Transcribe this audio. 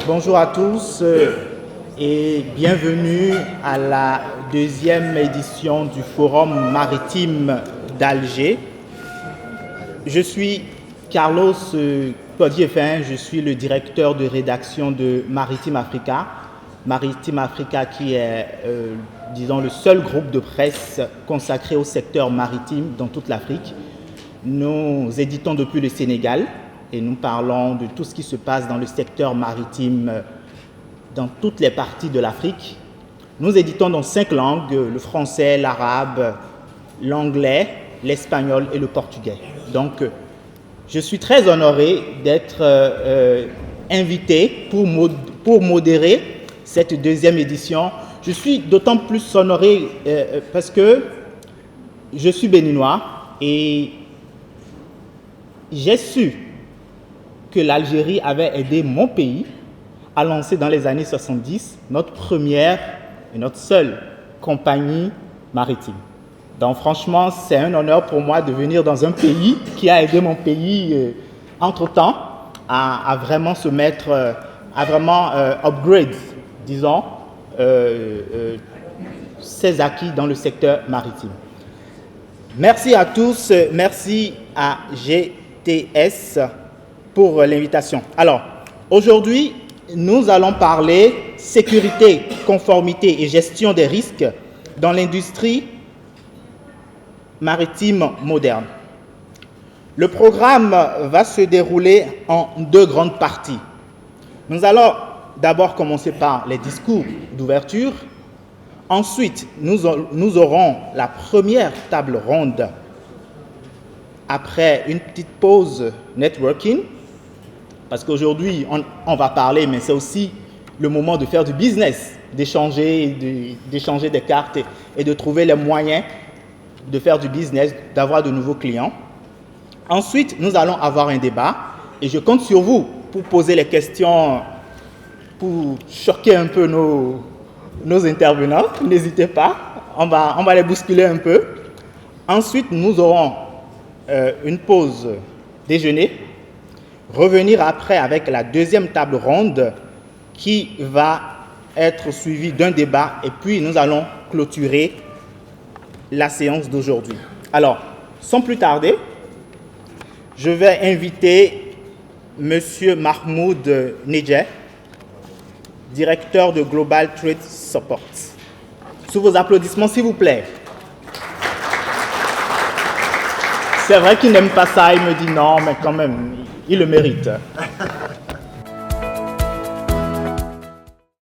Bonjour à tous et bienvenue à la deuxième édition du Forum maritime d'Alger. Je suis Carlos Codier-Fin, je suis le directeur de rédaction de Maritime Africa. Maritime Africa qui est, disons, le seul groupe de presse consacré au secteur maritime dans toute l'Afrique. Nous éditons depuis le Sénégal et nous parlons de tout ce qui se passe dans le secteur maritime dans toutes les parties de l'Afrique. Nous éditons dans 5 langues, le français, l'arabe, l'anglais, l'espagnol et le portugais. Donc, je suis très honoré d'être invité pour modérer cette deuxième édition. Je suis d'autant plus honoré parce que je suis béninois et j'ai su que l'Algérie avait aidé mon pays à lancer dans les années 70 notre première et notre seule compagnie maritime. Donc franchement, c'est un honneur pour moi de venir dans un pays qui a aidé mon pays entre-temps à vraiment se mettre, à vraiment upgrade, disons, ses acquis dans le secteur maritime. Merci à tous, merci à GTS pour l'invitation. Alors, aujourd'hui, nous allons parler sécurité, conformité et gestion des risques dans l'industrie maritime moderne. Le programme va se dérouler en 2 grandes parties. Nous allons d'abord commencer par les discours d'ouverture. Ensuite, nous aurons la première table ronde après une petite pause networking. Parce qu'aujourd'hui, on va parler, mais c'est aussi le moment de faire du business, d'échanger des cartes et de trouver les moyens de faire du business, d'avoir de nouveaux clients. Ensuite, nous allons avoir un débat et je compte sur vous pour poser les questions, pour choquer un peu nos intervenants. N'hésitez pas, on va les bousculer un peu. Ensuite, nous aurons une pause déjeuner. Revenir après avec la deuxième table ronde qui va être suivie d'un débat et puis nous allons clôturer la séance d'aujourd'hui. Alors, sans plus tarder, je vais inviter M. Mahmoud Nedjeh, directeur de Global Trade Support. Sous vos applaudissements, s'il vous plaît. C'est vrai qu'il n'aime pas ça, il me dit non, mais quand même, il le mérite.